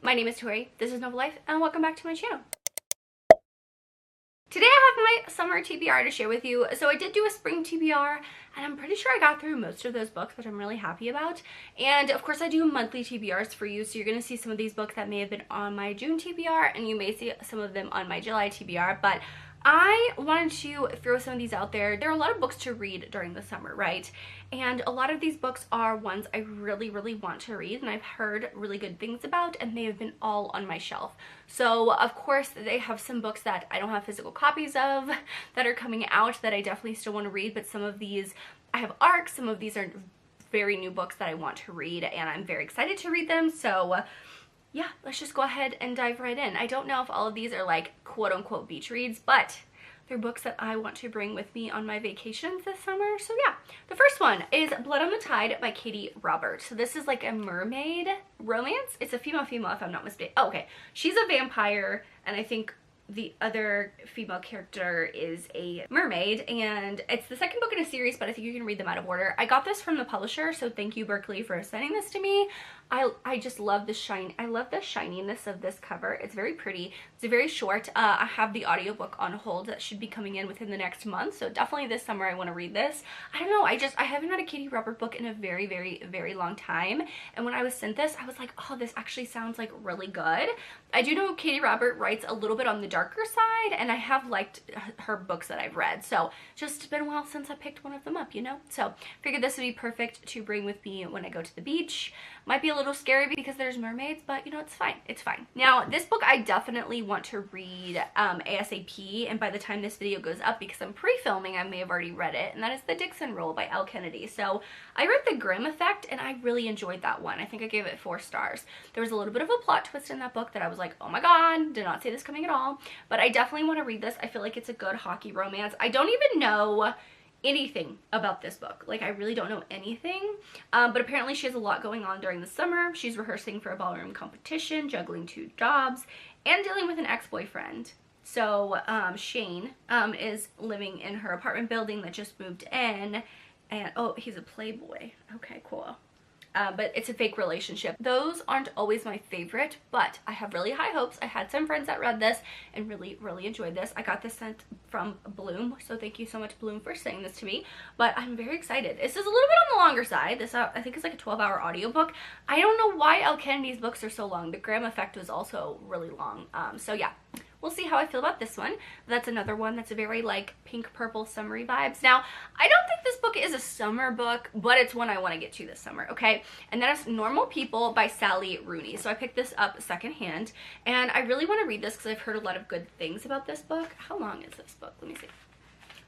My name is Tori, this is Nova Life, and welcome back to my channel. Today I have my summer TBR to share with you. So I did do a spring TBR, and I'm pretty sure I got through most of those books, which I'm really happy about. And of course I do monthly TBRs for you, so you're going to see some of these books that may have been on my June TBR, and you may see some of them on my July TBR, but I wanted to throw some of these out there. There are a lot of books to read during the summer, right? And a lot of these books are ones I really want to read, and I've heard really good things about, and they have been all on my shelf. So of course they have some books that I don't have physical copies of that are coming out that I definitely still want to read, but some of these I have ARCs, some of these are very new books that I want to read, and I'm very excited to read them. So yeah, let's just go ahead and dive right in. I don't know if all of these are like quote-unquote beach reads, but they're books that I want to bring with me on my vacations this summer. So yeah, the first one is Blood on the Tide by Katie Roberts. So this is like a mermaid romance. It's a female if I'm not mistaken. Oh, okay. She's a vampire, and I think the other female character is a mermaid, and it's the second book in a series, but I think you can read them out of order. I got this from the publisher, so thank you, Berkeley, for sending this to me. I just love the shine. I love the shininess of this cover. It's very pretty. It's very short. I have the audiobook on hold that should be coming in within the next month, so definitely this summer I want to read this. I don't know, I haven't had a Katie Robert book in a very long time, and when I was sent this, I was like, oh, this actually sounds like really good. I do know Katie Robert writes a little bit on the darker side, and I have liked her books that I've read, so just been a while since I picked one of them up, you know? So figured this would be perfect to bring with me when I go to the beach. Might be a little scary because there's mermaids, but you know, it's fine. It's fine. Now, this book I definitely want to read ASAP, and by the time this video goes up, because I'm pre-filming, I may have already read it, and that is The Dixon Rule by Elle Kennedy. So I read The Grimm Effect, and I really enjoyed that one. I think I gave it 4 stars. There was a little bit of a plot twist in that book that I was like, oh my god, did not see this coming at all. But I definitely want to read this. I feel like it's a good hockey romance. I don't even know anything about this book. Like, I really don't know anything, but apparently she has a lot going on during the summer. She's rehearsing for a ballroom competition, juggling 2 jobs, and dealing with an ex-boyfriend. So Shane is living in her apartment building that just moved in, and oh, he's a playboy. Okay, cool. But it's a fake relationship. Those aren't always my favorite, but I have really high hopes. I had some friends that read this and really enjoyed this. I got this sent from Bloom, so thank you so much, Bloom, for sending this to me. But I'm very excited. This is a little bit on the longer side. This I think is like a 12-hour audiobook. I don't know why Elle Kennedy's books are so long. The Grimm Effect was also really long. So yeah. We'll see how I feel about this one. That's another one that's a very like pink purple summery vibes. Now, I don't think this book is a summer book, but it's one I want to get to this summer, okay? And that is Normal People by Sally Rooney. So I picked this up secondhand, and I really want to read this because I've heard a lot of good things about this book. How long is this book? Let me see.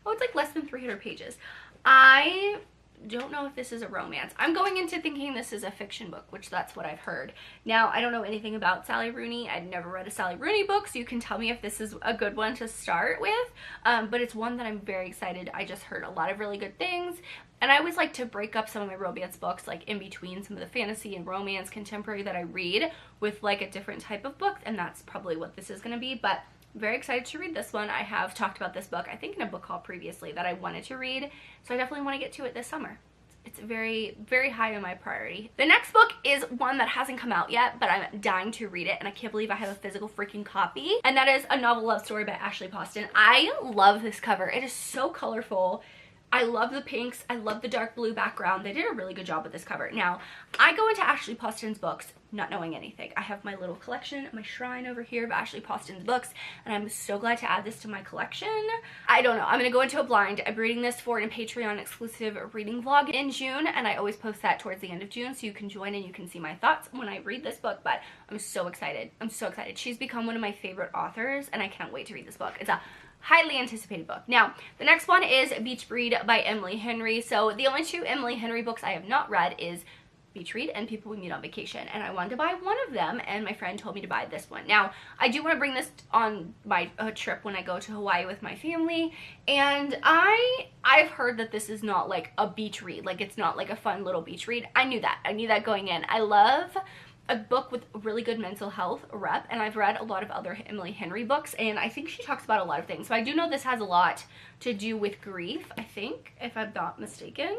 Oh, it's like less than 300 pages. I don't know if this is a romance. I'm going into thinking this is a fiction book, which that's what I've heard. Now, I don't know anything about Sally Rooney. I'd never read a Sally Rooney book, so you can tell me if this is a good one to start with. But it's one that I'm very excited. I just heard a lot of really good things. And I always like to break up some of my romance books, like in between some of the fantasy and romance contemporary that I read, with like a different type of book, and that's probably what this is going to be. But very excited to read this one. I have talked about this book, I think, in a book haul previously that I wanted to read, so I definitely want to get to it this summer. It's very high on my priority. The next book is one that hasn't come out yet, but I'm dying to read it, and I can't believe I have a physical freaking copy, and that is A Novel Love Story by Ashley Poston. I love this cover. It is so colorful. I love the pinks. I love the dark blue background. They did a really good job with this cover. Now, I go into Ashley Poston's books not knowing anything. I have my little collection, my shrine over here of Ashley Poston's books, and I'm so glad to add this to my collection. I don't know. I'm going to go into a blind. I'm reading this for a Patreon exclusive reading vlog in June, and I always post that towards the end of June, so you can join and you can see my thoughts when I read this book, but I'm so excited. I'm so excited. She's become one of my favorite authors, and I can't wait to read this book. It's a highly anticipated book. Now, the next one is Beach Read by Emily Henry. So the only 2 Emily Henry books I have not read is Beach Read and People We Meet on Vacation, and I wanted to buy one of them, and my friend told me to buy this one. Now, I do want to bring this on my trip when I go to Hawaii with my family, and I've heard that this is not like a beach read, like it's not like a fun little beach read. I knew that going in. I love a book with really good mental health rep, and I've read a lot of other Emily Henry books, and I think she talks about a lot of things. So I do know this has a lot to do with grief, I think, if I'm not mistaken.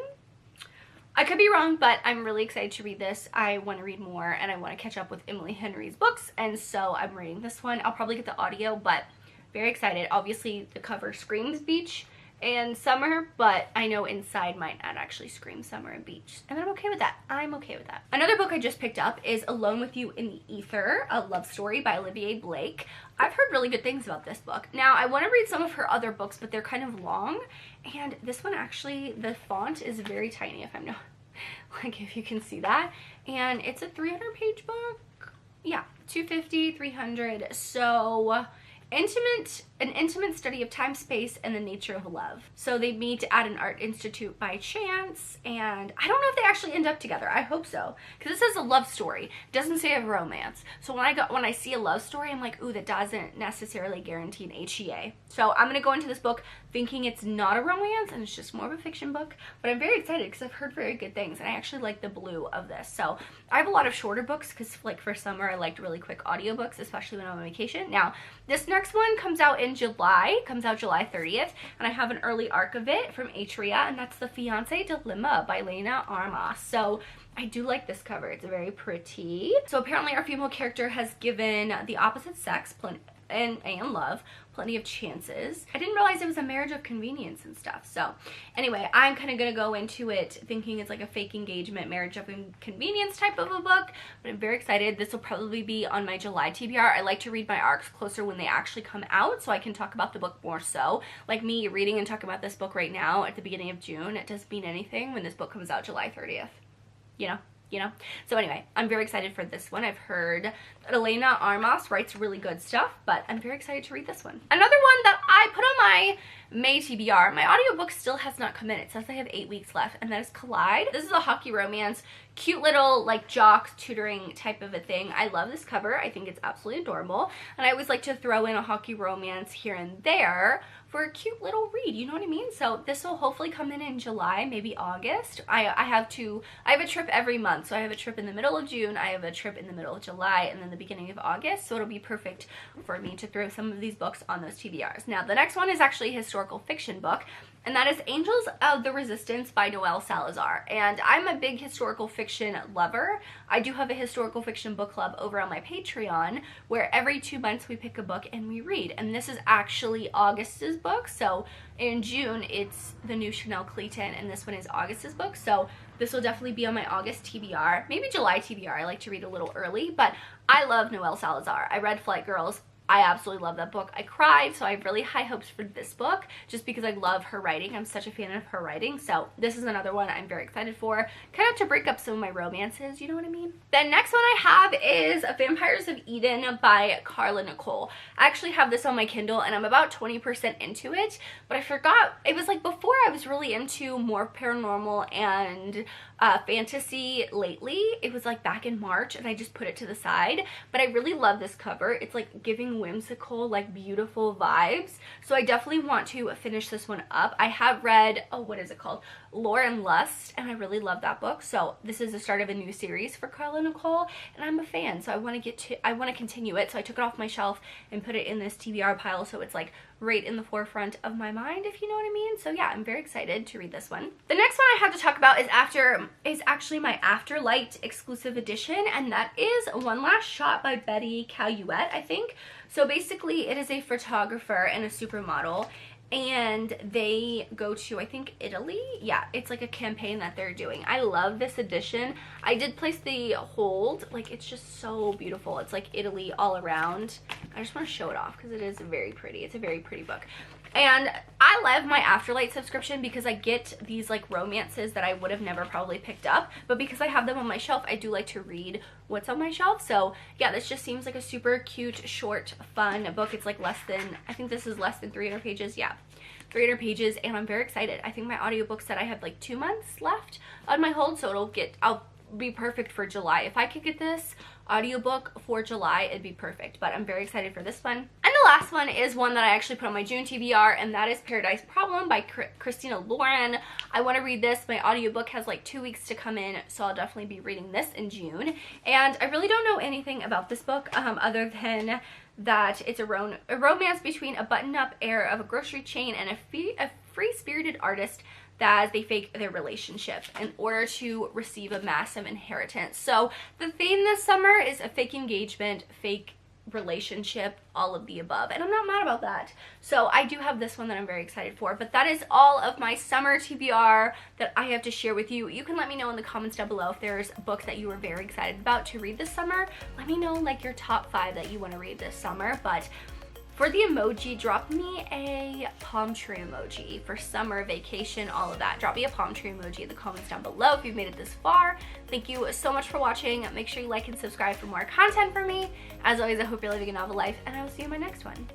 I could be wrong, but I'm really excited to read this. I want to read more and I want to catch up with Emily Henry's books, and so I'm reading this one. I'll probably get the audio, but very excited. Obviously the cover screams beach and summer, but I know inside might not actually scream summer and beach, and I'm okay with that. I'm okay with that. Another book I just picked up is Alone with You in the Ether, a love story by Olivia Blake. I've heard really good things about this book. Now, I want to read some of her other books, but they're kind of long, and this one actually, the font is very tiny, if I'm not, like, if you can see that, and it's a 300-page book. Yeah, 250, 300, so an intimate study of time, space, and the nature of love. So they meet at an art institute by chance, and I don't know if they actually end up together. I hope so, because this is a love story. It doesn't say a romance. So when I see a love story, I'm like, ooh, that doesn't necessarily guarantee an HEA. So I'm gonna go into this book thinking it's not a romance and it's just more of a fiction book, but I'm very excited because I've heard very good things, and I actually like the blue of this. So I have a lot of shorter books because, like, for summer I liked really quick audiobooks, especially when I'm on vacation. Now this next one comes out in July, July 30th, and I have an early arc of it from Atria, and that's The Fiancé Dilemma by Lena Armas. So I do like this cover. It's very pretty. So apparently our female character has given the opposite sex and love plenty of chances. I didn't realize it was a marriage of convenience and stuff. So anyway, I'm kind of gonna go into it thinking it's like a fake engagement, marriage of convenience type of a book, but I'm very excited. This will probably be on my July TBR. I like to read my arcs closer when they actually come out so I can talk about the book more so. Like me reading and talking about this book right now at the beginning of June, it doesn't mean anything when this book comes out July 30th, you know? So anyway, I'm very excited for this one. I've heard that Elena Armas writes really good stuff, but I'm very excited to read this one. Another one that I put on my May TBR, my audiobook still has not come in. It says I have 8 weeks left, and that is Collide. This is a hockey romance, cute little like jock tutoring type of a thing. I love this cover. I think it's absolutely adorable, and I always like to throw in a hockey romance here and there for a cute little read, you know what I mean? So this will hopefully come in July, maybe August. I have a trip every month. So I have a trip in the middle of June, I have a trip in the middle of July, and then the beginning of August. So it'll be perfect for me to throw some of these books on those TBRs. Now the next one is actually a historical fiction book, and that is Angels of the Resistance by Noelle Salazar. And I'm a big historical fiction lover. I do have a historical fiction book club over on my Patreon where every 2 months we pick a book and we read. And this is actually August's book. So in June, it's the new Chanel Clayton, and this one is August's book. So this will definitely be on my August TBR, maybe July TBR. I like to read a little early, but I love Noelle Salazar. I read Flight Girls. I absolutely love that book. I cried, so I have really high hopes for this book just because I love her writing. I'm such a fan of her writing, so this is another one I'm very excited for. Kind of to break up some of my romances, you know what I mean? The next one I have is Vampires of Eden by Carla Nicole. I actually have this on my Kindle, and I'm about 20% into it, but I forgot. It was like before I was really into more paranormal and fantasy lately. It was like back in March, and I just put it to the side, but I really love this cover. It's like giving whimsical, like beautiful vibes, so I definitely want to finish this one up. I have read, oh, what is it called? Lore and Lust, and I really love that book. So this is the start of a new series for Carla Nicole, and I'm a fan, so I want to continue it. So I took it off my shelf and put it in this TBR pile, so it's like right in the forefront of my mind, if you know what I mean. So yeah, I'm very excited to read this one. The next one I have to talk about is actually my Afterlight exclusive edition, and that is One Last Shot by Betty Caluette, I think. So basically it is a photographer and a supermodel, and they go to, I think, Italy. Yeah, it's like a campaign that they're doing. I love this edition. I did place the hold, like it's just so beautiful. It's like Italy all around. I just want to show it off because it is very pretty. It's a very pretty book. And I love my Afterlight subscription because I get these like romances that I would have never probably picked up, but because I have them on my shelf, I do like to read what's on my shelf. So yeah, this just seems like a super cute, short, fun book. It's like I think this is less than 300 pages. Yeah, 300 pages, and I'm very excited. I think my audiobook said I have like 2 months left on my hold, so I'll be perfect for July. If I could get this audiobook for July, it'd be perfect, but I'm very excited for this one. And the last one is one that I actually put on my June TBR, and that is Paradise Problem by Christina Lauren. I want to read this. My audiobook has like 2 weeks to come in, so I'll definitely be reading this in June. And I really don't know anything about this book other than that it's a romance between a button-up heir of a grocery chain and a free-spirited artist that they fake their relationship in order to receive a massive inheritance. So the theme this summer is a fake engagement, fake relationship, all of the above, and I'm not mad about that. So I do have this one that I'm very excited for, but that is all of my summer TBR that I have to share with you. You can let me know in the comments down below if there's books that you are very excited about to read this summer. Let me know like your top 5 that you want to read this summer. But for the emoji, drop me a palm tree emoji for summer vacation, all of that. Drop me a palm tree emoji in the comments down below if you've made it this far. Thank you so much for watching. Make sure you like and subscribe for more content from me. As always, I hope you're living a novel life, and I will see you in my next one.